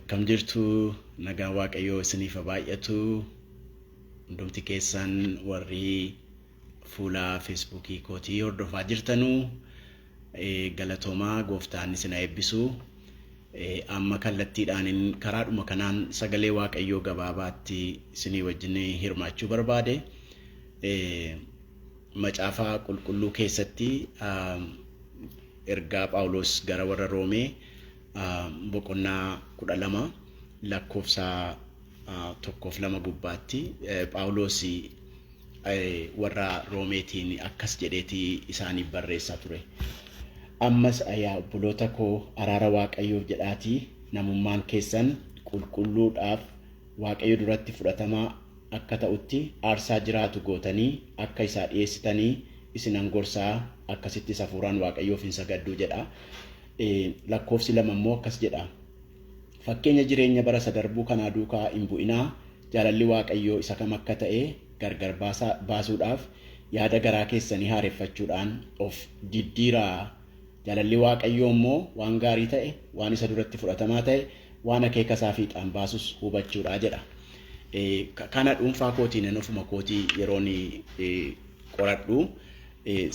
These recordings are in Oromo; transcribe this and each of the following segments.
Akkam jirtu nagaa waaqayyoo isiniif baay'atu hundumti keessan warri fuula Facebookii kootii hordofaa jirtanuu galatoomaa gooftaan isin eebbisu. Amma kallattiidhaan karaadhuma kanaan sagalee waaqayyoo gabaabaatti isinii wajjin hirmaachuu barbaade. Macaafa qulqulluu keessatti ergaa Phaawulos gara warra Roomee boqonnaa 12 lakkoofsa 1-2 gubbaatti Phaawulos warra Roomeetiin akkas jedheeti isaaniif barreessaa ture. Ammas ayaa obboloota koo araara waaqayyoof jedhaatii namummaan keessan qulqulluudhaaf waaqayyo duratti fudhatamaa akka ta'utti aarsaa jiraatu gootanii akka isaa dhiyeessitanii isinan gorsaa akkasitti hafuuraan waaqayyoof hin sagadduu jedha. Lakkoofsi 2 immoo akkas jedha. Fakkeenya jireenya bara sadarbuu kanaa duukaa hin bu'inaa. Jaalalli waaqayyoo isa kam akka ta'e gargar baasuudhaaf yaada garaa keessanii haareffachuudhaan of diddiiraa. Jaalalli waaqayyoo immoo waan gaarii ta'e, waan isa duratti fudhatamaa ta'e, waan akeeka isaa fiixaan baasus hubachuudha jedha. Kana dhuunfaa kootiin ofuma kootii yeroon qoradhu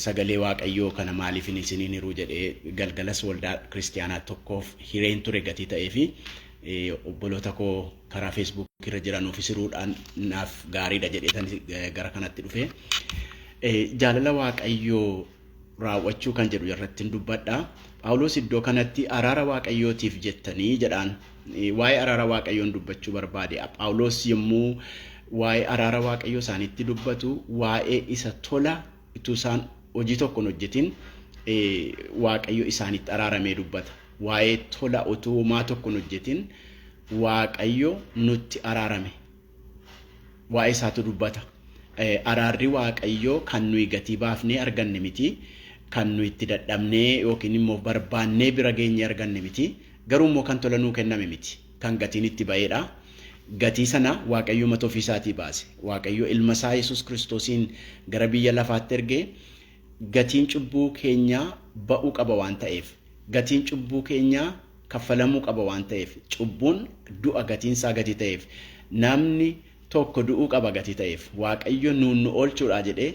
sagalee waaqayyoo kana maaliif isiniin hiruu jedhee galgalas waldaa kiristiyaanaa tokkoof hireen ture gatii ta'ee fi obboloota koo karaa Facebook irra jiranuuf hiruudhaan naaf gaariidha jedheetan gara kanatti dhufe. Jaalala waaqayyoo raawwachuu kan jedhu irratti dubbadha. Phaawulos iddoo kanatti araara waaqayyootiif jettanii jedhaan waa'ee araara waaqayyoon dubbachuu barbaade. Phaawulos yommuu waa'ee araara waaqayyoo isaanitti dubbatu waa'ee isa tola ituu isaan hojii tokkoon hojjetin waaqayyo isaanitti araaramee dubbata. Waa'ee tola utuu maa tokkoon hojjetin waaqayyo nutti araarame waa'ee isaatu dubbata. Araarri waaqayyoo kan nuyi gatii baafnee arganne miti, kan nuyi itti dadhabnee yookiin immoo barbaannee bira geenyee arganne miti, garuu immoo kan tola nuu kenname miti, kan gatiin itti ba'eedha. Gatii sana waaqayyo mata ofii isaatii baase. Waaqayyo ilma isaa Yesuus Kiristoosiin gara biyya lafaatti ergee gatiin cubbuu keenyaa ba'uu qaba waan ta'eef, gatiin cubbuu keenyaa kaffalamuu qaba waan ta'eef, cubbuun du'a gatiin isaa gatii ta'eef, namni tokko du'uu qaba gatii ta'eef, waaqayyo nuun nu oolchuudha jedhee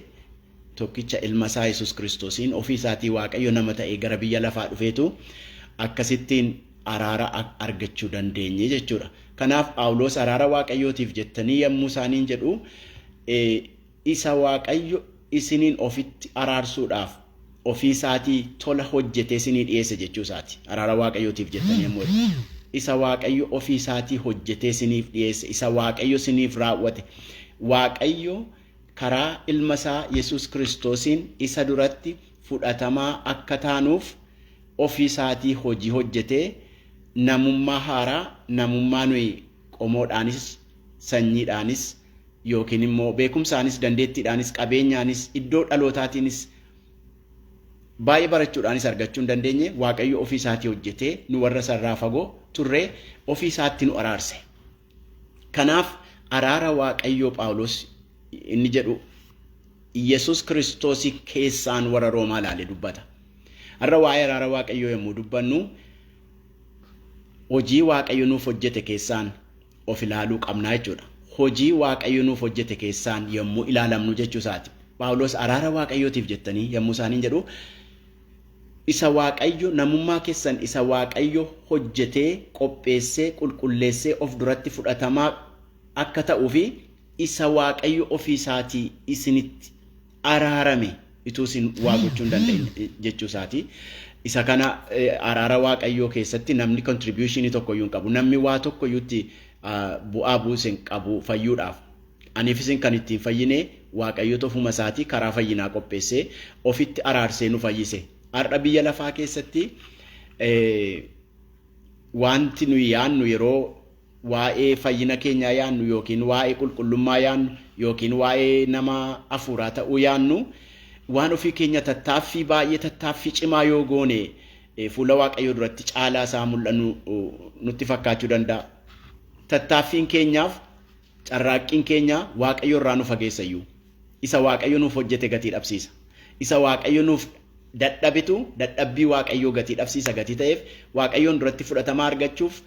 tokkicha ilma isaa Yesuus Kiristoosiin ofii isaatii waaqayyo nama ta'ee gara biyya lafaa dhufeetu akkasittiin araara argachuu dandeenye jechuudha. Kanaaf Phaawulos araara waaqayyootiif jettanii yommuu isaaniin jedhu isa waaqayyo isiniin ofitti araarsuudhaaf ofii isaatii tola hojjetee isinii dhiyeesse jechuu isaati. Araara waaqayyootiif jettanii yommuu isa waaqayyo ofii isaatii hojjetee isiniif dhiyeesse, isa waaqayyo isiniif raawwate, waaqayyo karaa ilma isaa Yesuus Kiristoosiin isa duratti fudhatamaa akka taanuuf ofii isaatii hojii hojjetee namummaa haaraa, namummaa nuyi qomoodhaanis sanyiidhaanis yookiin immoo beekumsaanis dandeettiidhaanis qabeenyaanis iddoo dhalootaatiinis baay'ee barachuudhaanis argachuu hin dandeenye waaqayyo ofii isaatii hojjetee nu warra sarraa fagoo turree ofii isaatti nu araarse. Kanaaf araara waaqayyoo Phaawulos inni jedhu Yesuus Kiristoos keessaan warra Roomaa ilaalee dubbata. Har'a waa'ee araara waaqayyoo yommuu dubbannu hojii waaqayyo nuuf hojjete keessaan of ilaaluu qabna jechuudha. Hojii waaqayyo nuuf hojjete keessaan yommuu ilaalamnu jechuu isaati. Phaawulos araara waaqayyootiif jettanii yommuu isaaniin jedhu isa waaqayyo namummaa keessan isa waaqayyo hojjetee qopheessee qulqulleessee of duratti fudhatamaa akka ta'uu fi isa waaqayyo ofii isaatii isinitti araarame ituu isin waa gochuu hin dandeenye jechuu isaati. Isa kana araara waaqayyoo keessatti namni contribution tokko iyyuu hin qabu. Namni waa tokko iyyuutti bu'aa buusen qabu fayyuudhaaf. Aniif isin kan ittiin fayyine waaqayyo ofuma isaatii karaa fayyinaa qopheessee ofitti araarsee nu fayyise. Har'a biyya lafaa keessatti wanti nuyi yaannu yeroo waa'ee fayyina keenyaa yaannu yookiin waa'ee qulqullummaa yaannu yookiin waa'ee nama hafuuraa ta'uu yaannu waan ofii keenya tattaaffii baay'ee tattaaffii cimaa yoo goone fuula waaqayyoo duratti caalaa isaa mul'annu nutti fakkaachuu danda'a. Tattaaffiin keenyaaf carraaqqiin keenya waaqayyo irraa nu fageessayyuu. Isa waaqayyo nuuf hojjete gatii dhabsiisa. Isa waaqayyo nuuf dadhabitu dadhabbii waaqayyoo gatii dhabsiisa gatii ta'eef waaqayyoon duratti fudhatama argachuuf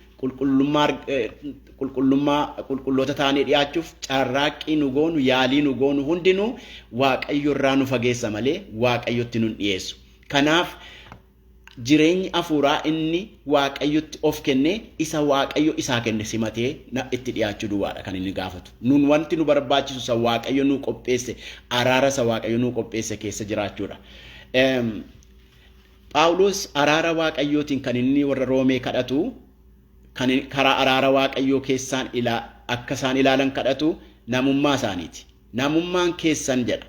qulqulloota taanee dhiyaachuuf carraaqqii nu goonu yaalii nu goonu hundinuu Waaqayyo irraa nu fageessa malee Waaqayyotti nun dhiyeessu. Kanaaf jireenyi afuuraa inni Waaqayyotti of kenne isa Waaqayyo isaa kenne simatee itti dhiyaachuu duwwaadha kan inni gaafatu. Nun wanti nu barbaachisu isa Waaqayyo nu qopheesse araara isa Waaqayyo nu qopheesse keessa jiraachuudha. Phaawulos araara Waaqayyootiin kan inni warra Roomee kadhatu kan karaa araara Waaqayyoo keessaan akka isaan ilaalan kadhatu namummaa isaaniiti. Namummaan keessan jedha.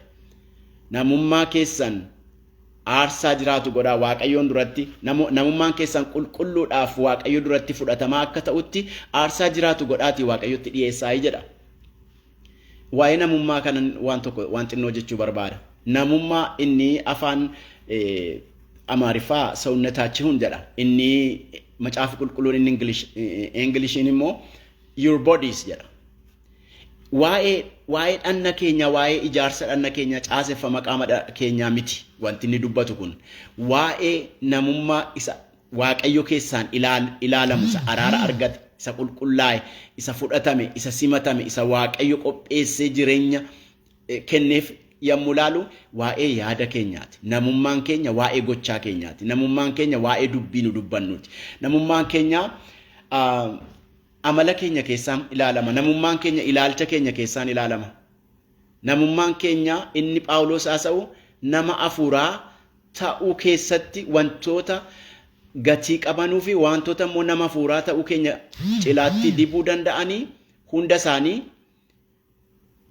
Namummaa keessan aarsaa jiraatu godhaa Waaqayyoon duratti namummaan keessan qulqulluudhaaf Waaqayyo duratti fudhatamaa akka ta'utti aarsaa jiraatu godhaati Waaqayyotti dhiyeessaa jedha. Waa'ee namummaa kanan waan xinnoo jechuu barbaada. Namummaa inni afaan Amaariffaa ሰውነታችሁን jedha. Inni macaafa qulqulluun inni Ingiliishiin immoo your bodies jedha. Waa'ee dhanna keenya, waa'ee ijaarsa dhanna keenya caaseffama qaama keenyaa miti wanti inni dubbatu kun. Waa'ee namummaa isa Waaqayyo keessaan ilaalamu, isa araara argate, isa qulqullaa'e, isa fudhatame, isa simatame, isa Waaqayyo qopheessee jireenya kenneef yommuu laalu waa'ee yaada keenyaati. Namummaan keenya waa'ee gochaa keenyaati. Namummaan keenya waa'ee dubbii nu dubbannuti. Namummaan keenya amala keenya keessaan ilaalama. Namummaan keenya ilaalcha keenya keessaan ilaalama. Namummaan keenya inni Phaawulos haasa'u nama afuuraa ta'uu keessatti wantoota gatii qabanuu fi wantoota immoo nama afuuraa ta'uu keenya cilaatti dibuu danda'anii hunda isaanii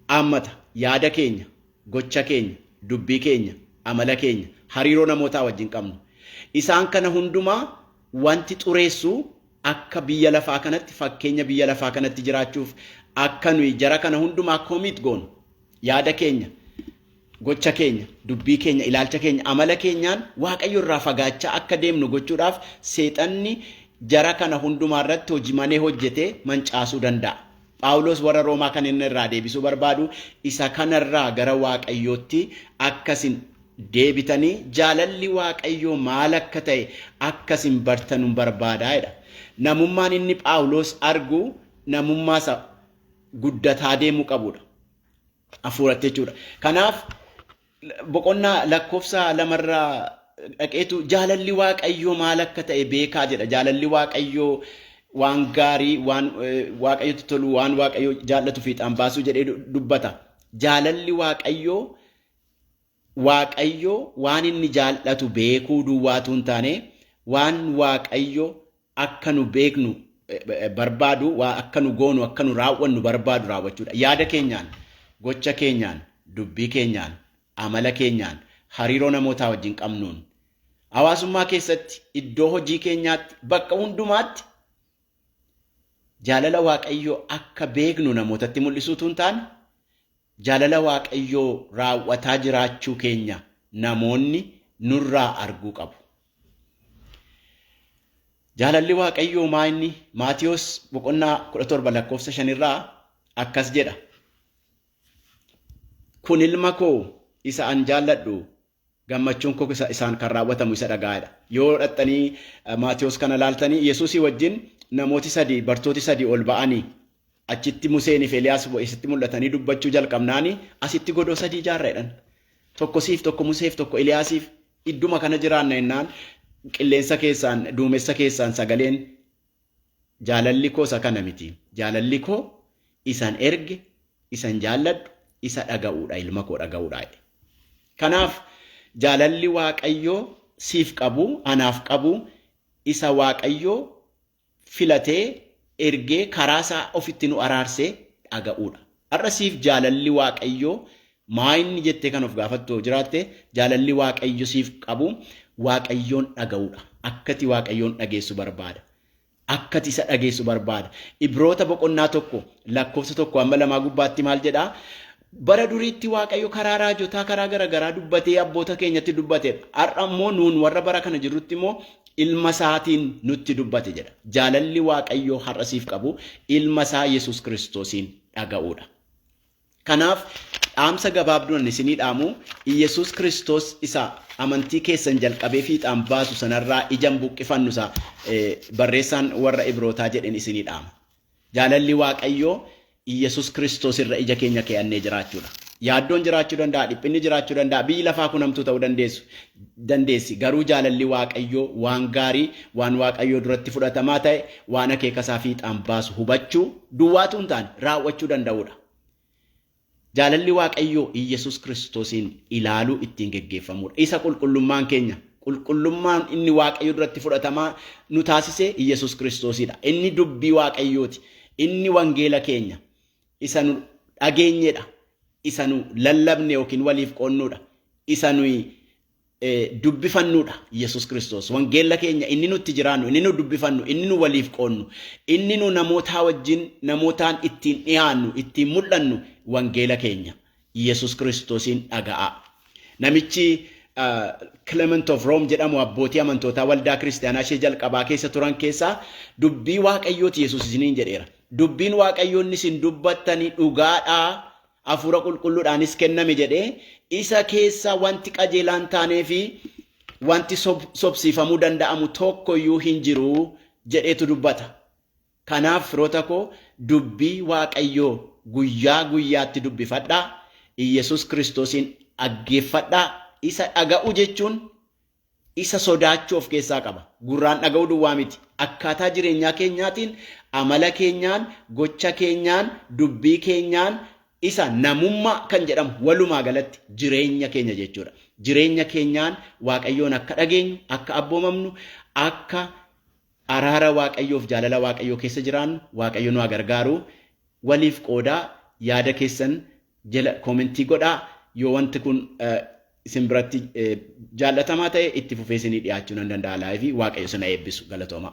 hammata. Yaada keenya, gocha keenya, dubbii keenya, amala keenya, hariiroo namootaa wajjin qabnu. Isaan kana hundumaa wanti xureessu akka biyya lafaa kanatti, fakkeenya biyya lafaa kanatti jiraachuuf akka nuyi jara kana hundumaa koomit goonu yaada keenya, gocha keenya, dubbii keenya, ilaalcha keenya, amala keenyaan Waaqayyo irraa fagaachaa akka deemnu gochuudhaaf seexanni jara kana hundumaa irratti hojii hojjetee mancaasuu danda'a. Phaawulos warra Roomaa kan inni irraa deebisuu barbaadu isa kanarraa gara Waaqayyootti akkasin deebitanii jaalalli Waaqayyoo maal akka ta'e akkasin bartanuu barbaadaa jedha. Namummaan inni Phaawulos argu namummaa isa guddataa deemuu qabudha. Afuuratti jechuudha. Kanaaf boqonnaa lakkoofsa 2 irraa dhaqeetu jaalalli Waaqayyoo maal akka ta'e beekaa jedha. Jaalalli Waaqayyoo waan gaarii, waan Waaqayyotti tolu, waan Waaqayyo jaallatu fiixaan baasuu jedhee dubbata. Jaalalli Waaqayyoo waan inni jaallatu beekuu duwwaatu hin taane waan Waaqayyo akka nu beeknu barbaadu, akka nu goonu, akka nu raawwannu barbaadu raawwachuudha. Yaada keenyaan, gocha keenyaan, dubbii keenyaan, amala keenyaan, hariiroo namootaa wajjin qabnuun, hawaasummaa keessatti, iddoo hojii keenyaatti, bakka hundumaatti jaalala Waaqayyoo akka beeknu namootatti mul'isuutu hin taane jaalala Waaqayyoo raawwataa jiraachuu keenya namoonni nurraa arguu qabu. Jaalalli Waaqayyoo maayinni Maatiyos boqonnaa 17 lakkoofsa 5 irraa akkas jedha. Kun ilma koo isa an jaalladhu, gammachuun koo isaan kan raawwatamu isa dhagaadha. Yoo dhattanii Maatiyos kana laaltanii Yesuusii wajjin namooti 3 bartooti 3 ol ba'anii achitti Museenii fi Eliyaas isitti mul'atanii dubbachuu jalqabnaanii asitti godoo 3 ijaarreedhan. Tokko siif, tokko Museef, tokko Eliyaasiif idduma kana jiraanna jennaan qilleensa keessaan, duumessa keessaan sagaleen jaalalli koo isa kana miti. Jaalalli koo isan erge, isan jaalladhu, isa dhaga'uudha, ilma koo dhaga'uudha. Kanaaf jaalalli Waaqayyoo siif qabu, anaaf qabu, isa Waaqayyoo filatee ergee karaa isaa ofitti nu araarsee dhaga'uudha. Har'a siif jaalalli Waaqayyoo maayinni jettee kan of gaafattu jiraatte jaalalli Waaqayyo siif qabu Waaqayyoon dhaga'uudha. Akkati Waaqayyoon dhageessu barbaada. Akkati isa dhageessu barbaada. Ibroota boqonnaa 1 lakkoofsa 1-2 gubbaatti maal jedhaa? Bara duriitti Waaqayyo karaa raajotaa karaa garaagaraa dubbatee abboota keenyatti dubbateedha. Har'a immoo nuun warra bara kana jirrutti immoo ilma isaatiin nutti dubbate jedha. Jaalalli Waaqayyoo har'a siif qabu ilma isaa Yesuus Kiristoosiin dhaga'uudha. Kanaaf dhaamsa gabaabduun isinii dhaamu Iyesuus Kiristoos isa amantii keessan jalqabee fiixaan baasu sanarraa ijaan buqqifannu isa barreessaan warra Ibrootaa jedhen isinii dhaama. Jaalalli Waaqayyoo Iyesuus Kiristoos irra ija keenya keeyannee jiraachuudha. Yaaddoon jiraachuu danda'a, dhiphinni jiraachuu danda'a, biyyi lafaa kun hamtuu ta'uu dandeessi. Garuu jaalalli Waaqayyoo waan gaarii, waan Waaqayyoo duratti fudhatamaa ta'e, waan akeekasaa fiixaan baasu hubachuu duwwaatu hin taane raawwachuu danda'uudha. Jaalalli Waaqayyoo Iyesuus Kiristoosiin ilaaluu ittiin geggeeffamuudha. Isa qulqullummaan keenya, qulqullummaan inni Waaqayyoo duratti fudhatamaa nu taasise Iyesuus Kiristoosidha. Inni dubbii Waaqayyooti. Inni wangeela keenya. Isa nu dhageenyedha. Isa nu lallabne yookiin waliif qoonnuudha. Isa nu dubbifannuudha. Iyesuus Kiristoos wangeela keenya inni nutti jiraannu, inni nu dubbifannu, inni nu waliif qoonnu, inni nu namootaa wajjin namootaan ittiin dhiyaannu, ittiin mul'annu wangeela keenya Iyesuus Kiristoosiin dhaga'a. Namichi Clement of Rome jedhamu abbootii amantootaa waldaa kiristaanaa ishee jalqabaa keessa turan keessaa dubbii Waaqayyooti Yesuus isiniin jedheera. Dubbiin Waaqayyoon isin dubbattanii dhugaadhaa hafuura qulqulluudhaanis kenname jedhee isa keessa wanti qajeelaan taanee fi wanti sobsiifamuu danda'amu tokkoyyuu hin jiru jedheetu dubbata. Kanaaf firoota koo dubbii Waaqayyoo guyyaa guyyaatti dubbifadhaa. Iyesuus Kiristoosiin dhaggeeffadhaa. Isa dhaga'u jechuun isa sodaachuu of keessaa qaba. Gurraan dhaga'uu duwwaa miti. Akkaataa jireenyaa keenyaatiin, amala keenyaan, gocha keenyaan, dubbii keenyaan isa namummaa kan jedhamu walumaa galatti jireenya keenya jechuudha. Jireenya keenyaan Waaqayyoon akka dhageenyu, akka abboomamnu, akka araara Waaqayyoof jaalala Waaqayyoo keessa jiraannu Waaqayyo nu gargaaru. Waliif qoodaa yaada keessan jala koomentii godhaa. Yoo wanti kun isin biratti jaallatamaa ta'e itti fufee isinii dhiyaachuu nan danda'a. Waaqayyo sana eebbisu. Galatooma.